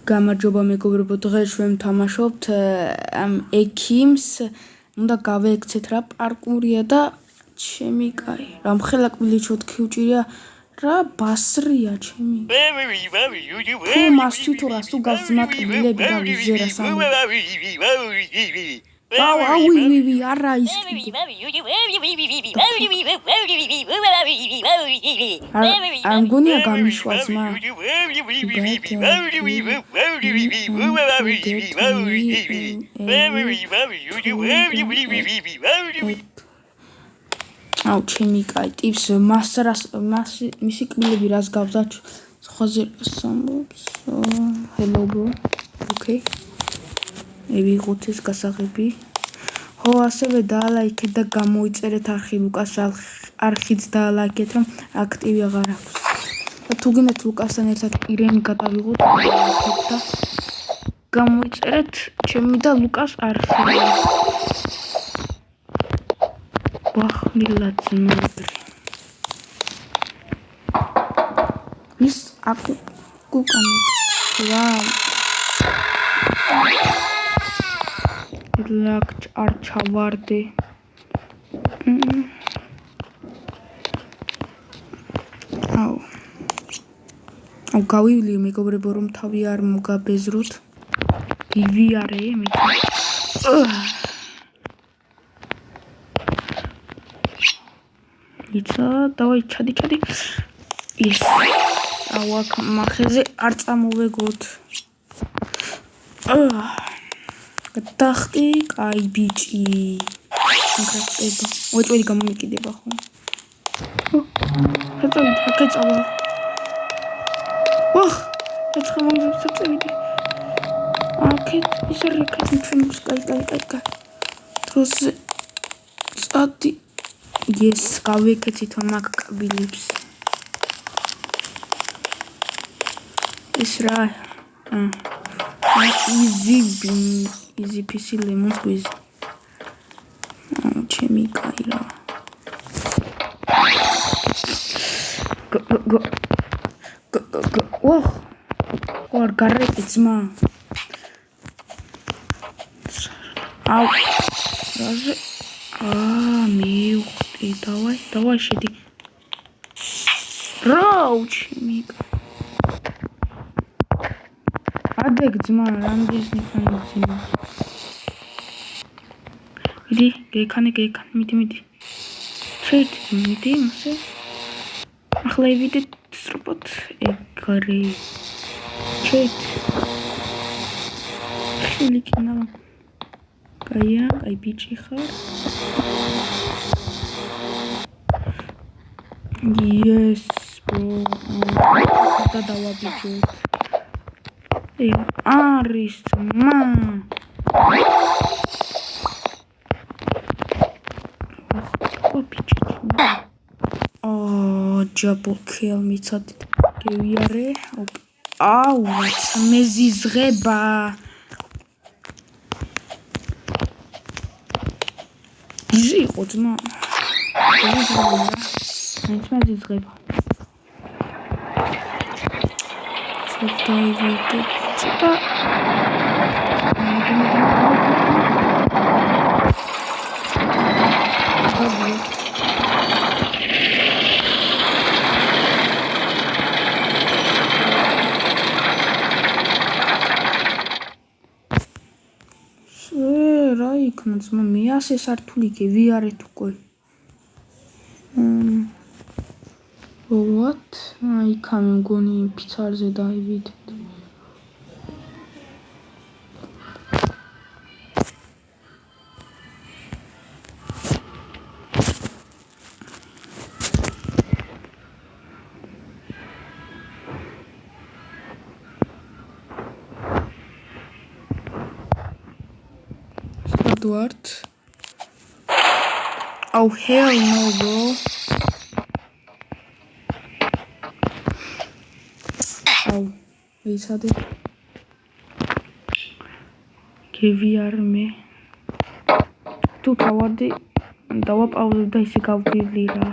გამარჯობა მეგობრებო, დღეს ჩვენ ვთამაშობთ ექიმს. უნდა გავექცეთ რა პარკურია და ჩემი კაი. რა მხელაკბილი ჩოთქი უჭირია რა ბასრია ჩემი. თუ მას თვითონაც თუ გავს მაკბილები და ვიზერა სამი. ვი არა ის კიდე. არ მგონია გამიშვა ზმა. აუ ჩემი კაი ტიპს მისი კბილები რას გავდა სხვაზე სამობს. hello bro okay ვიღოთ ეს გასაღები. ხო ასევე დაალაიქეთ და გამოიწერეთ არხი ლუკას არხიც დაალაიქეთ რომ აქტივი აღარ აქვს. თუ გინდათ ლუკასთან ერთად ირენი გადავიღოთ და გამოიწერეთ ჩემი და ლუკას არხი. ვახმილად მოდრი ის აკუკანი ვაუ ლაკ არჩავარდი აუ გავივლი მეგობრებო რომ თავი არ მოგაბეზროთ გივიარე მე ისა დავაი ჩადი ის აუ აქ მახეზე არ წამოვეგოთ გადახტი კაი ბიჭი მაგრატება უეჭველი გამომიკიდება ხო ხაწავი ვახ ეცხა მომწევიდი აქეთ ის არ ეკეთ ჩვენს კაი დროზე წადი yes გავეკეთით მაგ კბილებს ის რა easy PC lemon squeeze ჩემი კაი რა go ორ გარეთ ძმა აუ რაზე მივხვდი დავაი შედი რაუჩი ადეგ ძმა რამდენი ხანია მიდი გექანე მიდი მიდი მასე ახლა ევიდეთ სროპოთ ეგარი ჩეთ ხილიკინა კაია კაი ბიჭი ხარ yes bro და დავაბიჭოთ არის მა ჯაბო ქელ მიცადით გევიარე აუ მეზიზღება ჟიყო ძმა მეზიზღება ცოტა რა იქნა ძმა მე 100 სართული გევიარეთ უკვე what იქამდე მგონი ფიცარზე დაივიდეთ Edward. Oh hell no bro. Oh, ვისადი. გევიარმე. თუ გავარდი დავაპაუზებ და ისე გავგივლი რა.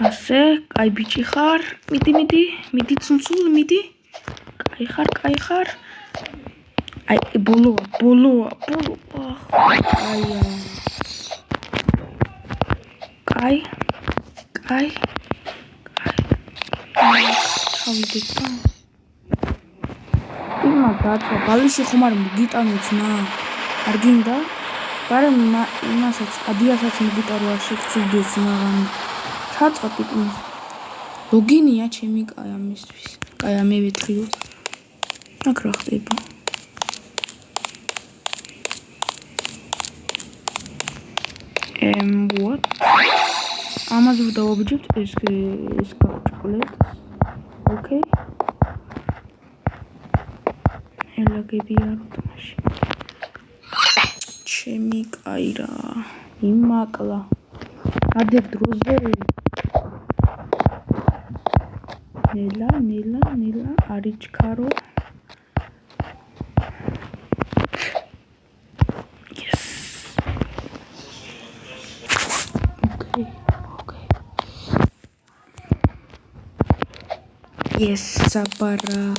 ასე, კაი ბიჭი ხარ. მიდი, ცუნცულ, მიდი. კაი ხარ. აი, ბოლოა. აია. კაი. ჩავიდეთ და. იმა დაწყო, ბალიში ხომ არ მოგიტანოთნა. არ გინდა? ბარემ იმასაც, ადიასაც მოგიტარო არ შეგწუდეს მაგრამ. ჩაწყობ იქ. ლოგინია ჩემი კაი ამისთვის. კაი მე ვეთქიო. აქ რა ხდება? What? ამაზე დავაბჯობთ ეს გავჭყლეთ. Okay. ელაგები არ თამაში. ჩემი კაი რა. იმაკლა. ადერ დროზე. ნელა არიჩქარო. Yes, sabara.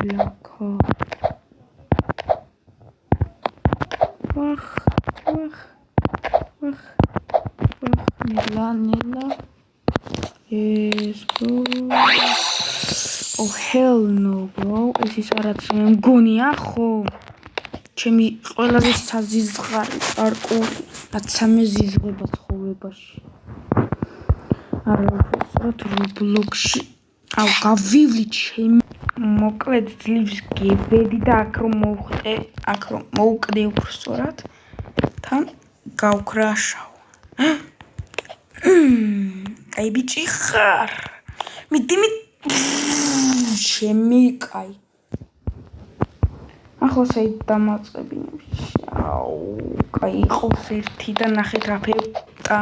Lako. Wach. Nela. Yes, bro. Oh, hell no, bro. ეს ის არაც მე მგონია, ხო? ჩემი ყველაზე საზიზღარი პარკური, რაც სამეზიზღება ცხოვრებაში. Roblox-ში აუ გავივლი ჩემი მოკლედ ძლივს გებედი და აქ რომ მოვუკდე უფრო სწორად თან გავქრაშავ კაი ბიჭი ხარ მიდი ჩემი კაი ახლა საით დამაწყები აუ კაი იყოს ერთი და ნახეთ რა ფერტა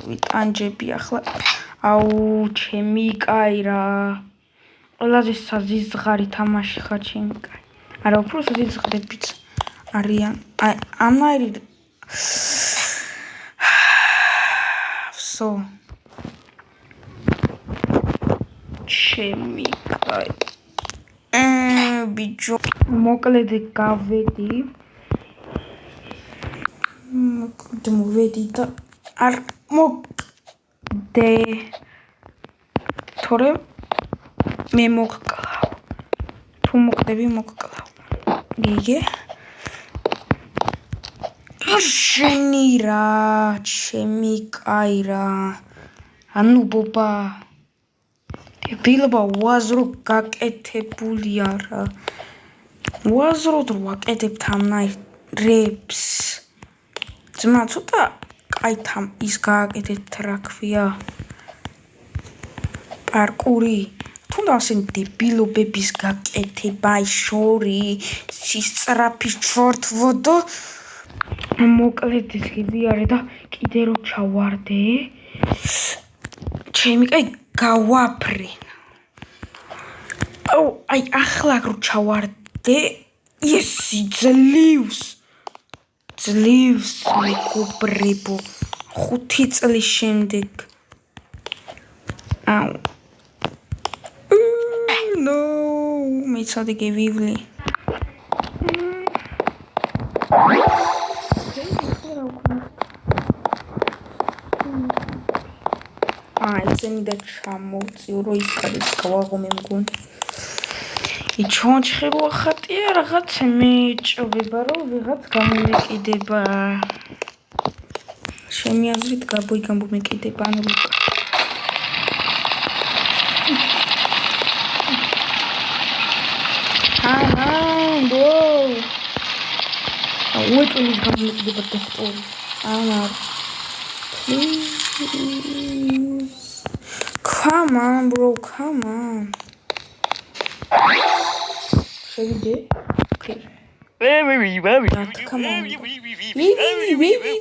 ვიტანჯები ახლა აუ ჩემი კაი რა ყველაზე საზიზღარი თამაში ხარ ჩემი კაი არა უფრო საზიზღრებიც არიან აი ამაირი so ჩემი კაი ბიჭო მოკლედ გავედი მოვედი და არ მოგდე თორე მე მოგკლავ თუ მოგდები მოგკლავ გიგე შენი რა ჩემი კაი რა ანუ ბობა დებილობა უაზრო გაკეთებულია რა უაზროდ ვაკეთებთ ამნაირებს ძმა ცოტა კაი თამ ის გააკეთეთ რა ქვია პარკური თუნდაც ამ დებილობების გაკეთება შორი სისწრაფი ჩორთვოდო მოკლედ ეს გიარე და კიდე რო ჩავარდე ჩემი კაი გავაფრენ აუ აი ახლა რო ჩავარდე ესი ძლივს მეგობრებო 5 წლის შემდეგ აუ ნო მეცადი გევივლი ისინი და ჩამოვწიო რო ის ხადის გავაღო მე მგონი იჩონჩხერო ხატია რაღაც მეჭვება რომ ვიღაც გამომეკიდება შემი აზრით გამომეკიდება ანუ ბო უეტულის გამომეკიდება დოქტორი ანა Come on, bro, come on. Shall we do? Okay. Come on.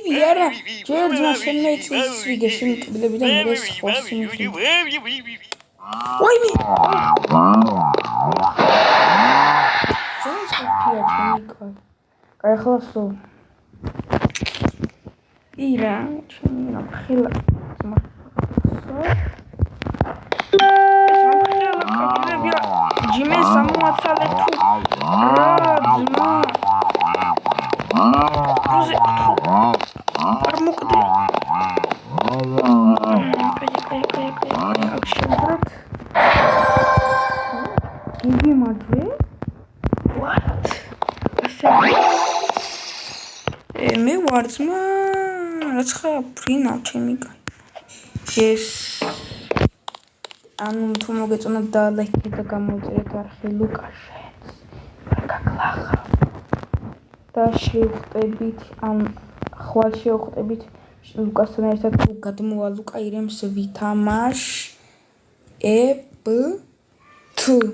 Yara. George, my teammates is we get him to the rest of him. Why me? Sounds like you are trying. I hope so. Ira, I'm хила. მე ვარ ძმა, რაც ხა ფრინავ ჩემი კაი. ეს ანუ თუ მოგეწონათ და ლაიქი და გამოიწერეთ არხი ლუკაშენს. გაგლახა. და შევხვდებით, ან ხვალ შევხვდებით ლუკასთან ერთად გადმოვა ლუკა ირემს ვითამაშ ებ თუ